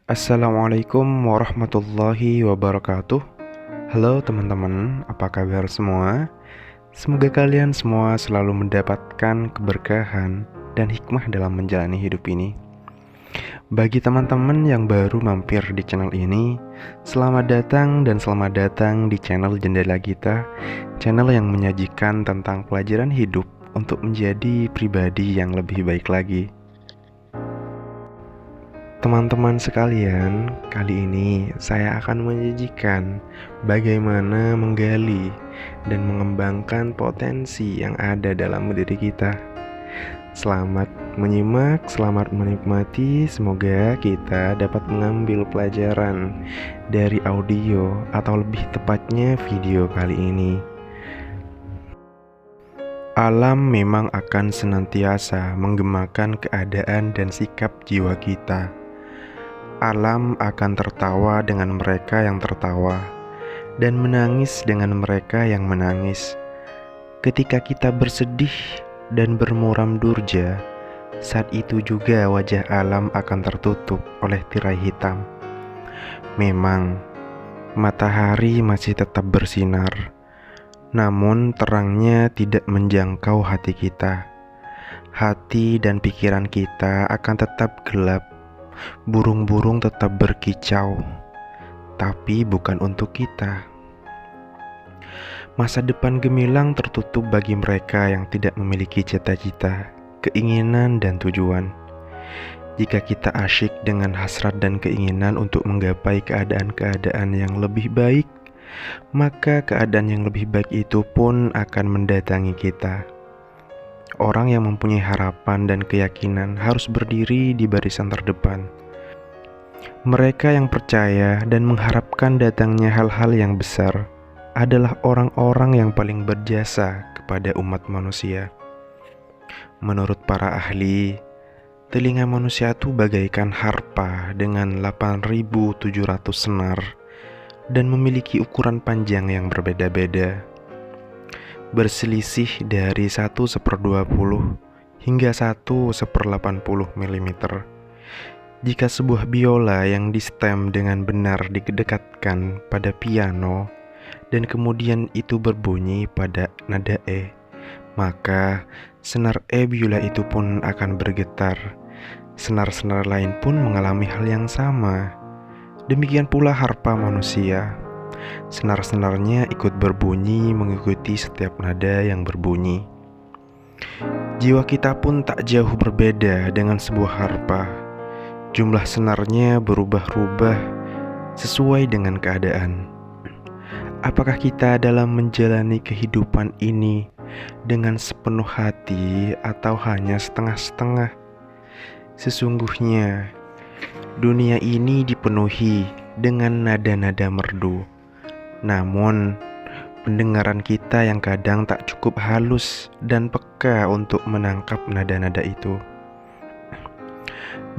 Assalamualaikum warahmatullahi wabarakatuh. Halo teman-teman, apa kabar semua? Semoga kalian semua selalu mendapatkan keberkahan dan hikmah dalam menjalani hidup ini. Bagi teman-teman yang baru mampir di channel ini, selamat datang dan selamat datang di channel Jendela Gita, channel yang menyajikan tentang pelajaran hidup untuk menjadi pribadi yang lebih baik lagi. Teman-teman sekalian, kali ini saya akan menyajikan bagaimana menggali dan mengembangkan potensi yang ada dalam diri kita. Selamat menyimak, selamat menikmati. Semoga kita dapat mengambil pelajaran dari audio atau lebih tepatnya video kali ini. Alam memang akan senantiasa menggemakan keadaan dan sikap jiwa kita. Alam akan tertawa dengan mereka yang tertawa dan menangis dengan mereka yang menangis. Ketika kita bersedih dan bermuram durja, saat itu juga wajah alam akan tertutup oleh tirai hitam. Memang, matahari masih tetap bersinar, namun terangnya tidak menjangkau hati kita. Hati dan pikiran kita akan tetap gelap. Burung-burung tetap berkicau, tapi bukan untuk kita. Masa depan gemilang tertutup bagi mereka yang tidak memiliki cita-cita, keinginan, dan tujuan. Jika kita asyik dengan hasrat dan keinginan untuk menggapai keadaan-keadaan yang lebih baik, maka keadaan yang lebih baik itu pun akan mendatangi kita. Orang yang mempunyai harapan dan keyakinan harus berdiri di barisan terdepan. Mereka yang percaya dan mengharapkan datangnya hal-hal yang besar adalah orang-orang yang paling berjasa kepada umat manusia. Menurut para ahli, telinga manusia itu bagaikan harpa dengan 8.700 senar dan memiliki ukuran panjang yang berbeda-beda, berselisih dari 1/20 hingga 1/80 mm. Jika sebuah biola yang di-stem dengan benar didekatkan pada piano dan kemudian itu berbunyi pada nada E, maka senar E biola itu pun akan bergetar. Senar-senar lain pun mengalami hal yang sama. Demikian pula harpa manusia. Senar-senarnya ikut berbunyi mengikuti setiap nada yang berbunyi. Jiwa kita pun tak jauh berbeda dengan sebuah harpa. Jumlah senarnya berubah-ubah sesuai dengan keadaan. Apakah kita dalam menjalani kehidupan ini dengan sepenuh hati atau hanya setengah-setengah? Sesungguhnya, dunia ini dipenuhi dengan nada-nada merdu. Namun, pendengaran kita yang kadang tak cukup halus dan peka untuk menangkap nada-nada itu.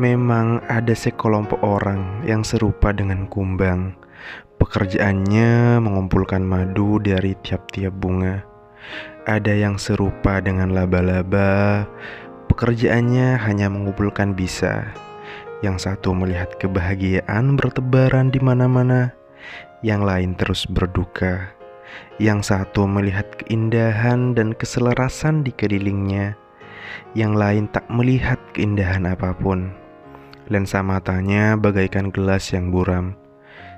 Memang ada sekelompok orang yang serupa dengan kumbang. Pekerjaannya mengumpulkan madu dari tiap-tiap bunga. Ada yang serupa dengan laba-laba. Pekerjaannya hanya mengumpulkan bisa. Yang satu melihat kebahagiaan bertebaran di mana-mana, yang lain terus berduka. Yang satu melihat keindahan dan keselarasan di kelilingnya, yang lain tak melihat keindahan apapun. Lensa matanya bagaikan gelas yang buram,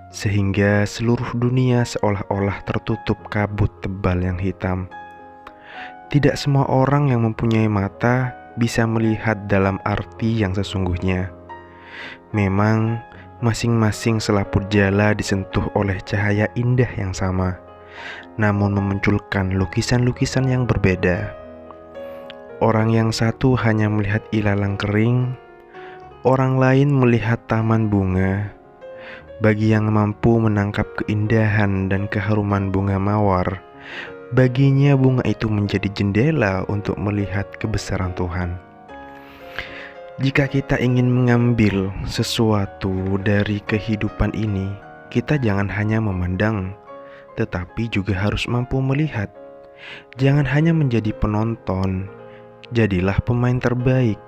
sehingga seluruh dunia seolah-olah tertutup kabut tebal yang hitam. Tidak semua orang yang mempunyai mata bisa melihat dalam arti yang sesungguhnya. Memang masing-masing selaput jala disentuh oleh cahaya indah yang sama, namun memunculkan lukisan-lukisan yang berbeda. Orang yang satu hanya melihat ilalang kering, orang lain melihat taman bunga. Bagi yang mampu menangkap keindahan dan keharuman bunga mawar, baginya bunga itu menjadi jendela untuk melihat kebesaran Tuhan. Jika kita ingin mengambil sesuatu dari kehidupan ini, kita jangan hanya memandang, tetapi juga harus mampu melihat. Jangan hanya menjadi penonton, jadilah pemain terbaik.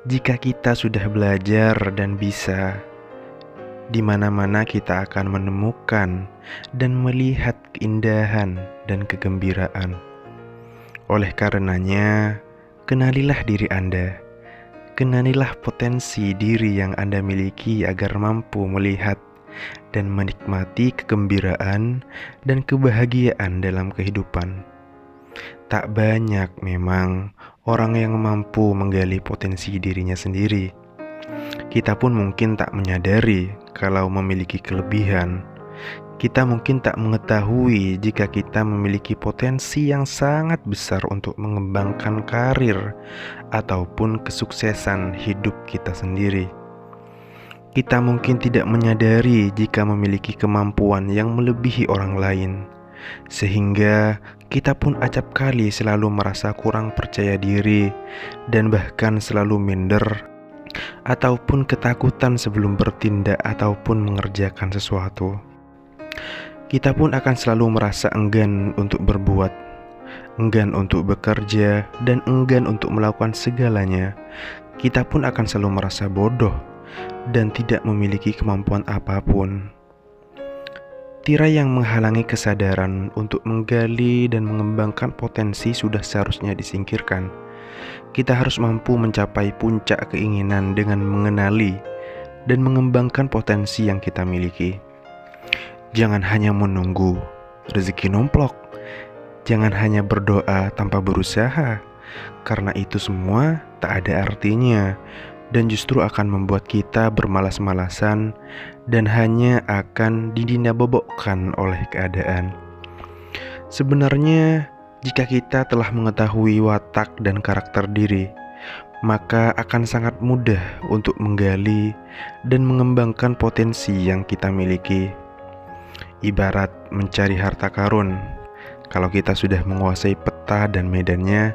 Jika kita sudah belajar dan bisa, Di mana-mana kita akan menemukan dan melihat keindahan dan kegembiraan. Oleh karenanya, kenalilah diri Anda. Kenalilah potensi diri yang Anda miliki agar mampu melihat dan menikmati kegembiraan dan kebahagiaan dalam kehidupan. Tak banyak memang orang yang mampu menggali potensi dirinya sendiri. Kita pun mungkin tak menyadari kalau memiliki kelebihan. Kita mungkin tak mengetahui jika kita memiliki potensi yang sangat besar untuk mengembangkan karir ataupun kesuksesan hidup kita sendiri. Kita mungkin tidak menyadari jika memiliki kemampuan yang melebihi orang lain, sehingga kita pun acap kali selalu merasa kurang percaya diri dan bahkan selalu minder ataupun ketakutan sebelum bertindak ataupun mengerjakan sesuatu. Kita pun akan selalu merasa enggan untuk berbuat, enggan untuk bekerja, dan enggan untuk melakukan segalanya. Kita pun akan selalu merasa bodoh dan tidak memiliki kemampuan apapun. Tirai yang menghalangi kesadaran untuk menggali dan mengembangkan potensi sudah seharusnya disingkirkan. Kita harus mampu mencapai puncak keinginan dengan mengenali dan mengembangkan potensi yang kita miliki. Jangan hanya menunggu rezeki nomplok. Jangan hanya berdoa tanpa berusaha, karena itu semua tak ada artinya dan justru akan membuat kita bermalas-malasan dan hanya akan didinabobokkan oleh keadaan. Sebenarnya, jika kita telah mengetahui watak dan karakter diri, maka akan sangat mudah untuk menggali dan mengembangkan potensi yang kita miliki. Ibarat mencari harta karun, kalau kita sudah menguasai peta dan medannya,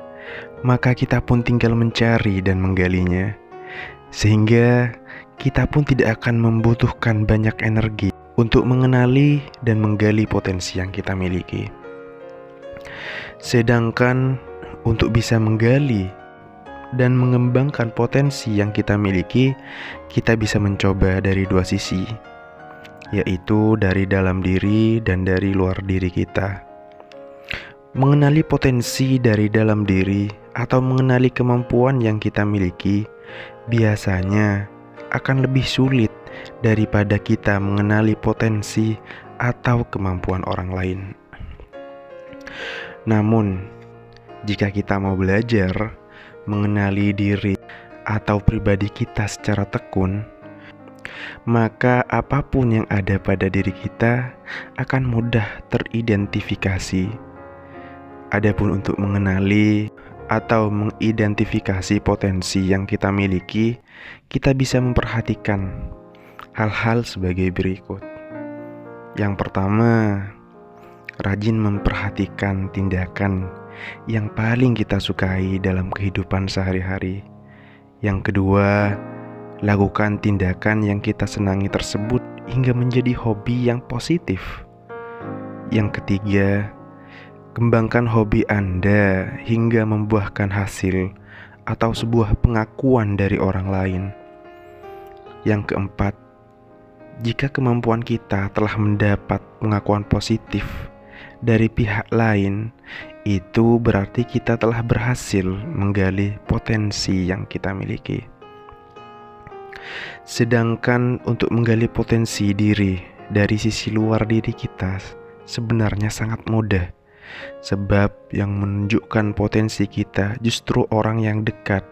maka kita pun tinggal mencari dan menggalinya. Sehingga kita pun tidak akan membutuhkan banyak energi untuk mengenali dan menggali potensi yang kita miliki. Sedangkan untuk bisa menggali dan mengembangkan potensi yang kita miliki, kita bisa mencoba dari dua sisi, yaitu dari dalam diri dan dari luar diri kita. Mengenali potensi dari dalam diri atau mengenali kemampuan yang kita miliki biasanya akan lebih sulit daripada kita mengenali potensi atau kemampuan orang lain. Namun, jika kita mau belajar mengenali diri atau pribadi kita secara tekun, maka apapun yang ada pada diri kita akan mudah teridentifikasi. Adapun untuk mengenali atau mengidentifikasi potensi yang kita miliki, kita bisa memperhatikan hal-hal sebagai berikut. Yang pertama, rajin memperhatikan tindakan yang paling kita sukai dalam kehidupan sehari-hari. Yang kedua, lakukan tindakan yang kita senangi tersebut hingga menjadi hobi yang positif. Yang ketiga, kembangkan hobi Anda hingga membuahkan hasil atau sebuah pengakuan dari orang lain. Yang keempat, jika kemampuan kita telah mendapat pengakuan positif dari pihak lain, itu berarti kita telah berhasil menggali potensi yang kita miliki. Sedangkan untuk menggali potensi diri dari sisi luar diri kita sebenarnya sangat mudah. Sebab yang menunjukkan potensi kita justru orang yang dekat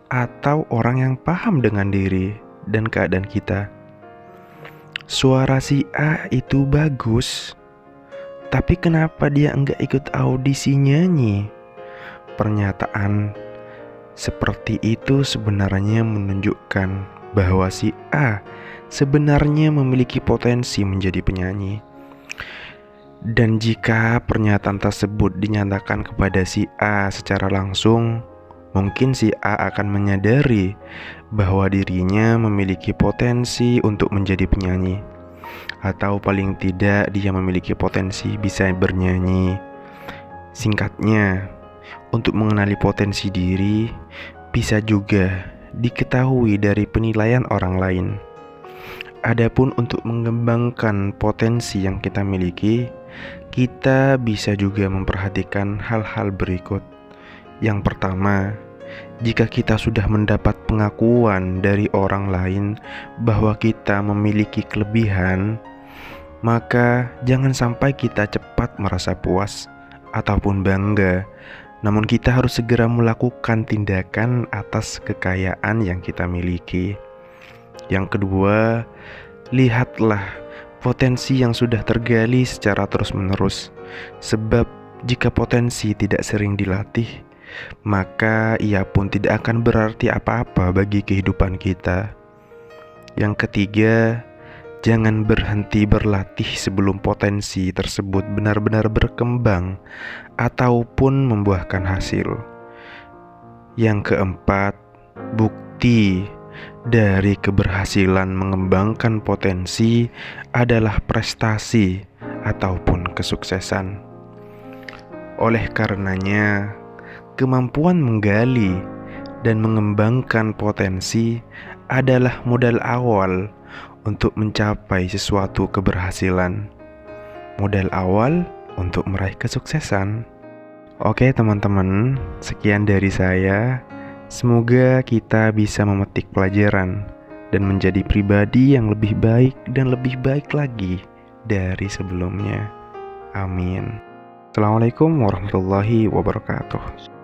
atau orang yang paham dengan diri dan keadaan kita. Suara si A itu bagus, tapi kenapa dia enggak ikut audisi nyanyi? Pernyataan seperti itu sebenarnya menunjukkan bahwa si A sebenarnya memiliki potensi menjadi penyanyi. Dan jika pernyataan tersebut dinyatakan kepada si A secara langsung, mungkin si A akan menyadari bahwa dirinya memiliki potensi untuk menjadi penyanyi, atau paling tidak dia memiliki potensi bisa bernyanyi. Singkatnya, untuk mengenali potensi diri bisa juga diketahui dari penilaian orang lain. Adapun untuk mengembangkan potensi yang kita miliki, kita bisa juga memperhatikan hal-hal berikut. Yang pertama, jika kita sudah mendapat pengakuan dari orang lain bahwa kita memiliki kelebihan, maka jangan sampai kita cepat merasa puas ataupun bangga. Namun kita harus segera melakukan tindakan atas kekayaan yang kita miliki. Yang kedua, lihatlah potensi yang sudah tergali secara terus-menerus. Sebab jika potensi tidak sering dilatih, maka ia pun tidak akan berarti apa-apa bagi kehidupan kita. Yang ketiga, jangan berhenti berlatih sebelum potensi tersebut benar-benar berkembang ataupun membuahkan hasil. Yang keempat, bukti dari keberhasilan mengembangkan potensi adalah prestasi ataupun kesuksesan. Oleh karenanya, kemampuan menggali dan mengembangkan potensi adalah modal awal untuk mencapai sesuatu keberhasilan. Modal awal untuk meraih kesuksesan. Oke teman-teman, sekian dari saya. Semoga kita bisa memetik pelajaran dan menjadi pribadi yang lebih baik dan lebih baik lagi dari sebelumnya. Amin. Assalamualaikum warahmatullahi wabarakatuh.